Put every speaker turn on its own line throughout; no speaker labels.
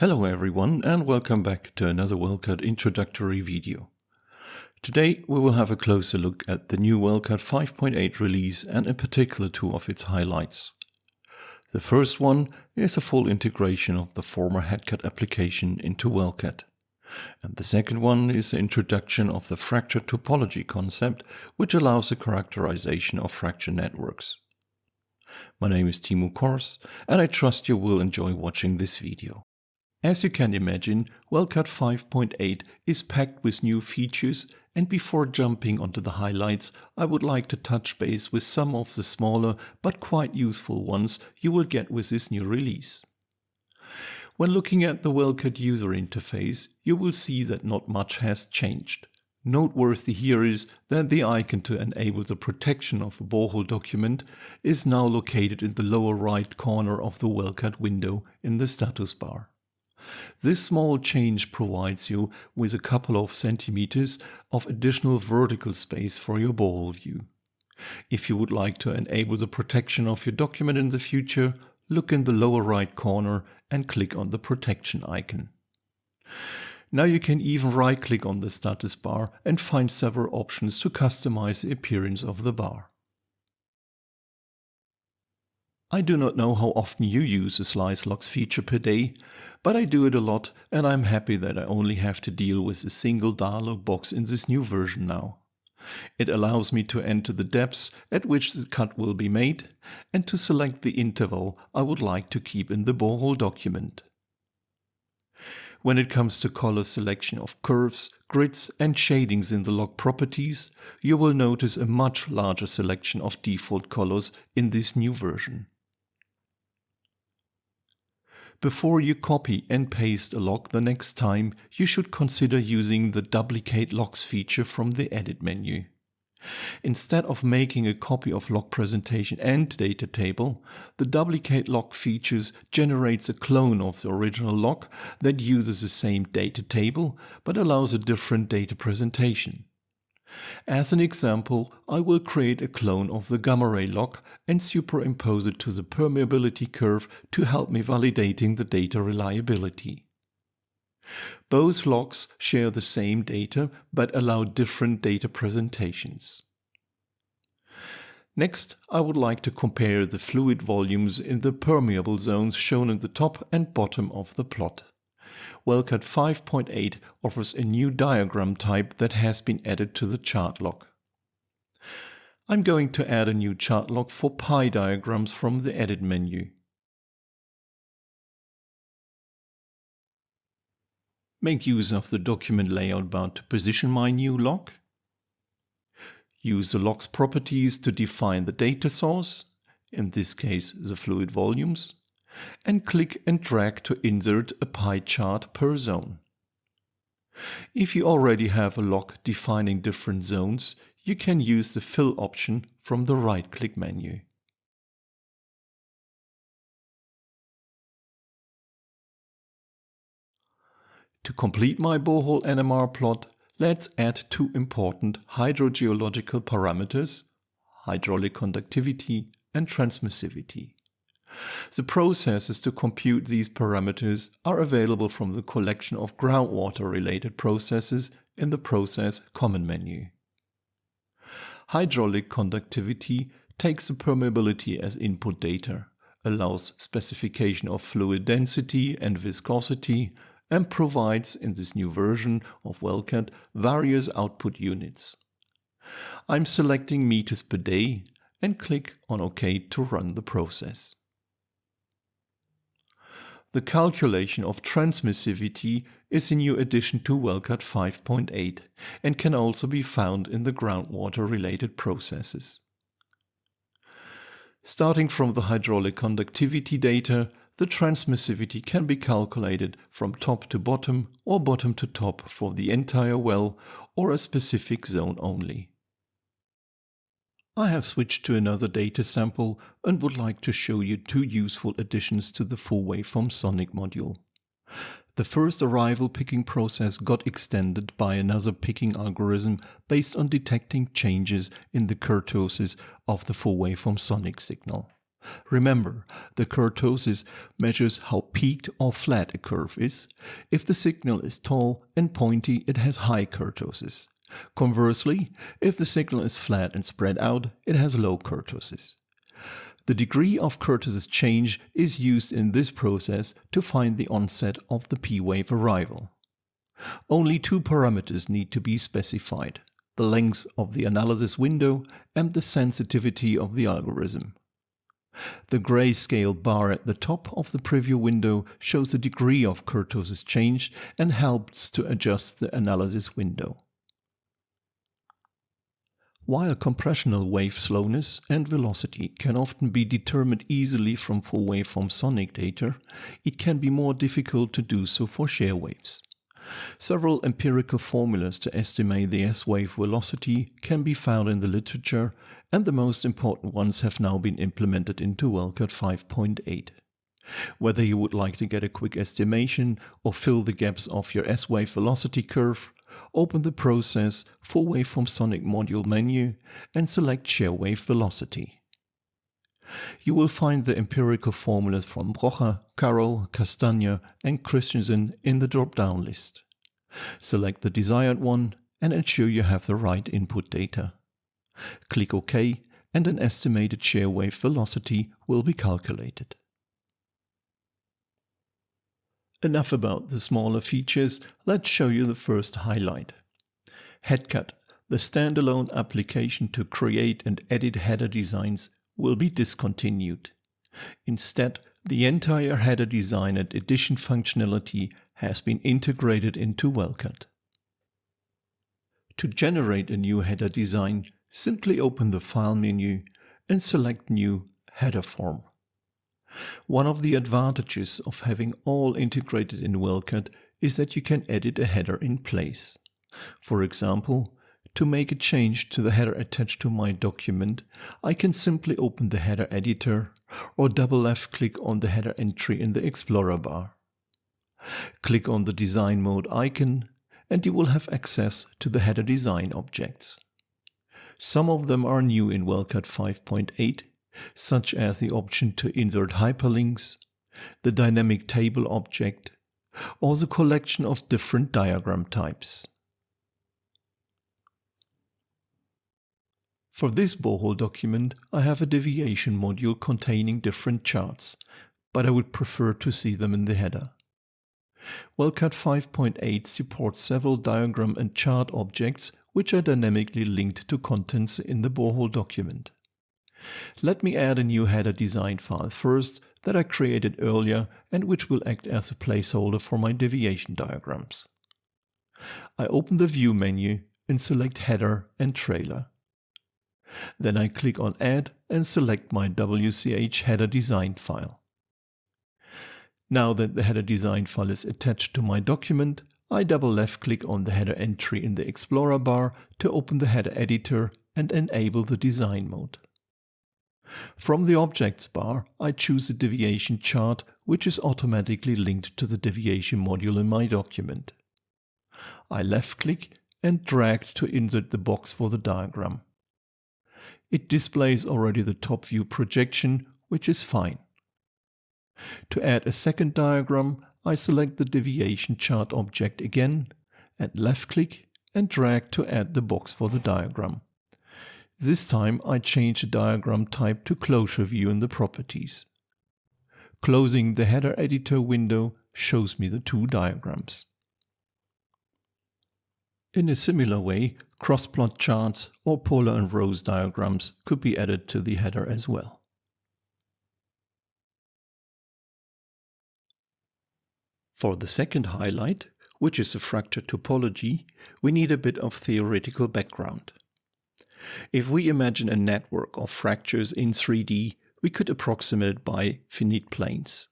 Hello everyone and welcome back to another WellCAD introductory video. Today we will have a closer look at the new WellCAD 5.8 release and in particular two of its highlights. The first one is a full integration of the former HeadCAD application into WellCAD. And the second one is the introduction of the fracture topology concept, which allows the characterization of fracture networks. My name is Timo Kors and I trust you will enjoy watching this video. As you can imagine, WellCAD 5.8 is packed with new features, and before jumping onto the highlights, I would like to touch base with some of the smaller but quite useful ones you will get with this new release. When looking at the WellCAD user interface, you will see that not much has changed. Noteworthy here is that the icon to enable the protection of a borehole document is now located in the lower right corner of the WellCAD window in the status bar. This small change provides you with a couple of centimeters of additional vertical space for your borehole view. If you would like to enable the protection of your document in the future, look in the lower right corner and click on the protection icon. Now you can even right-click on the status bar and find several options to customize the appearance of the bar. I do not know how often you use the slice locks feature per day, but I do it a lot and I'm happy that I only have to deal with a single dialog box in this new version now. It allows me to enter the depths at which the cut will be made and to select the interval I would like to keep in the borehole document. When it comes to color selection of curves, grids and shadings in the log properties, you will notice a much larger selection of default colors in this new version. Before you copy and paste a log the next time, you should consider using the Duplicate Logs feature from the Edit menu. Instead of making a copy of log presentation and data table, the Duplicate Log features generates a clone of the original log that uses the same data table but allows a different data presentation. As an example, I will create a clone of the gamma ray log and superimpose it to the permeability curve to help me validating the data reliability. Both logs share the same data but allow different data presentations. Next, I would like to compare the fluid volumes in the permeable zones shown in the top and bottom of the plot. WellCAD 5.8 offers a new diagram type that has been added to the chart log. I'm going to add a new chart log for pie diagrams from the Edit menu. Make use of the document layout bar to position my new log. Use the log's properties to define the data source, in this case the fluid volumes, and click and drag to insert a pie chart per zone. If you already have a log defining different zones, you can use the Fill option from the right-click menu. To complete my borehole NMR plot, let's add two important hydrogeological parameters, hydraulic conductivity and transmissivity. The processes to compute these parameters are available from the collection of groundwater-related processes in the Process Common menu. Hydraulic conductivity takes the permeability as input data, allows specification of fluid density and viscosity, and provides, in this new version of WellCAD, various output units. I'm selecting meters per day and click on OK to run the process. The calculation of transmissivity is a new addition to WellCAD 5.8 and can also be found in the groundwater-related processes. Starting from the hydraulic conductivity data, the transmissivity can be calculated from top to bottom or bottom to top for the entire well or a specific zone only. I have switched to another data sample and would like to show you two useful additions to the full waveform sonic module. The first arrival picking process got extended by another picking algorithm based on detecting changes in the kurtosis of the full waveform sonic signal. Remember, the kurtosis measures how peaked or flat a curve is. If the signal is tall and pointy, it has high kurtosis. Conversely, if the signal is flat and spread out, it has low kurtosis. The degree of kurtosis change is used in this process to find the onset of the P-wave arrival. Only two parameters need to be specified: the length of the analysis window and the sensitivity of the algorithm. The grayscale bar at the top of the preview window shows the degree of kurtosis change and helps to adjust the analysis window. While compressional wave slowness and velocity can often be determined easily from full waveform sonic data, it can be more difficult to do so for shear waves. Several empirical formulas to estimate the S-wave velocity can be found in the literature, and the most important ones have now been implemented into WellCAD 5.8. Whether you would like to get a quick estimation or fill the gaps of your S-wave velocity curve, open the Process Full Waveform Sonic Module menu and select Shear Wave Velocity. You will find the empirical formulas from Brocher, Carroll, Castagna and Christensen in the drop-down list. Select the desired one and ensure you have the right input data. Click OK and an estimated shear wave velocity will be calculated. Enough about the smaller features, let's show you the first highlight. HeadCAD, the standalone application to create and edit header designs, will be discontinued. Instead, the entire header design and edition functionality has been integrated into WellCAD. To generate a new header design, simply open the File menu and select New Header Form. One of the advantages of having all integrated in WellCAD is that you can edit a header in place. For example, to make a change to the header attached to my document, I can simply open the header editor or double left-click on the header entry in the Explorer bar. Click on the Design Mode icon and you will have access to the header design objects. Some of them are new in WellCAD 5.8, such as the option to insert hyperlinks, the dynamic table object, or the collection of different diagram types. For this borehole document, I have a deviation module containing different charts, but I would prefer to see them in the header. WellCAD 5.8 supports several diagram and chart objects which are dynamically linked to contents in the borehole document. Let me add a new header design file first that I created earlier and which will act as a placeholder for my deviation diagrams. I open the View menu and select Header and Trailer. Then I click on Add and select my WCH header design file. Now that the header design file is attached to my document, I double left-click on the header entry in the Explorer bar to open the header editor and enable the design mode. From the Objects bar, I choose the deviation chart, which is automatically linked to the deviation module in my document. I left-click and drag to insert the box for the diagram. It displays already the top view projection, which is fine. To add a second diagram, I select the deviation chart object again, and left-click and drag to add the box for the diagram. This time I change the diagram type to Closure View in the Properties. Closing the header editor window shows me the two diagrams. In a similar way, crossplot charts or polar and rows diagrams could be added to the header as well. For the second highlight, which is a fracture topology, we need a bit of theoretical background. If we imagine a network of fractures in 3D, we could approximate it by finite planes.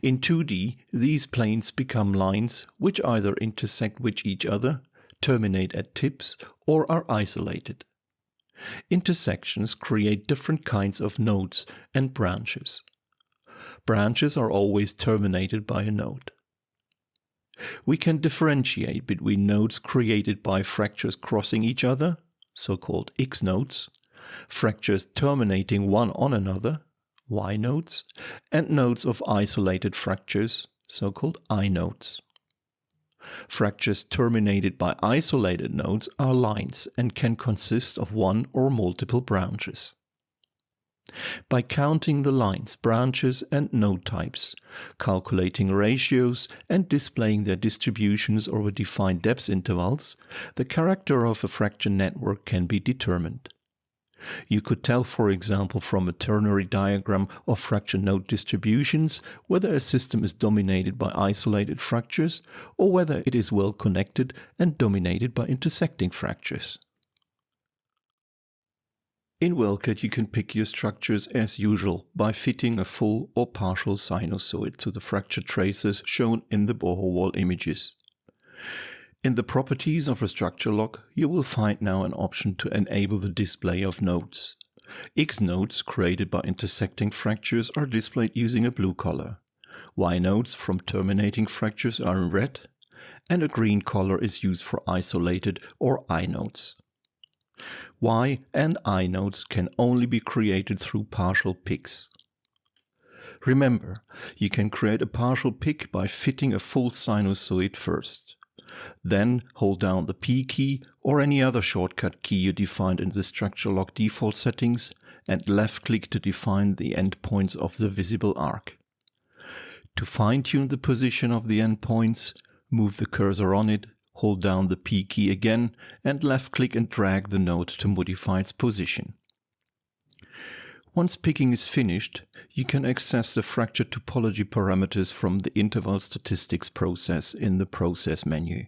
In 2D, these planes become lines which either intersect with each other, terminate at tips, or are isolated. Intersections create different kinds of nodes and branches. Branches are always terminated by a node. We can differentiate between nodes created by fractures crossing each other, so-called X-nodes, fractures terminating one on another, Y nodes, and nodes of isolated fractures, so-called I nodes. Fractures terminated by isolated nodes are lines and can consist of one or multiple branches. By counting the lines, branches, and node types, calculating ratios, and displaying their distributions over defined depth intervals, the character of a fracture network can be determined. You could tell, for example, from a ternary diagram of fracture node distributions whether a system is dominated by isolated fractures or whether it is well connected and dominated by intersecting fractures. In WellCAD, you can pick your structures as usual by fitting a full or partial sinusoid to the fracture traces shown in the borehole wall images. In the properties of a structure log, you will find now an option to enable the display of nodes. X nodes created by intersecting fractures are displayed using a blue color. Y nodes from terminating fractures are in red, and a green color is used for isolated or I nodes. Y and I nodes can only be created through partial picks. Remember, you can create a partial pick by fitting a full sinusoid first. Then hold down the P key or any other shortcut key you defined in the structure log default settings and left-click to define the endpoints of the visible arc. To fine-tune the position of the endpoints, move the cursor on it, hold down the P key again, and left-click and drag the node to modify its position. Once picking is finished, you can access the fracture topology parameters from the interval statistics process in the process menu.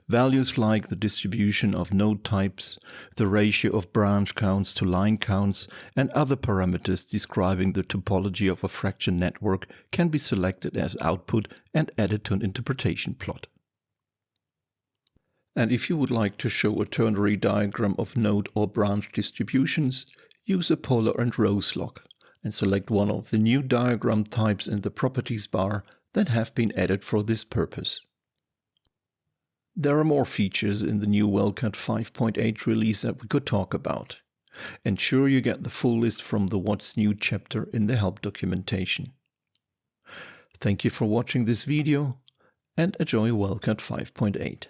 Values like the distribution of node types, the ratio of branch counts to line counts, and other parameters describing the topology of a fracture network can be selected as output and added to an interpretation plot. And if you would like to show a ternary diagram of node or branch distributions, use a polar and rows log and select one of the new diagram types in the properties bar that have been added for this purpose. There are more features in the new WellCAD 5.8 release that we could talk about. Ensure you get the full list from the What's New chapter in the help documentation. Thank you for watching this video and enjoy WellCAD 5.8.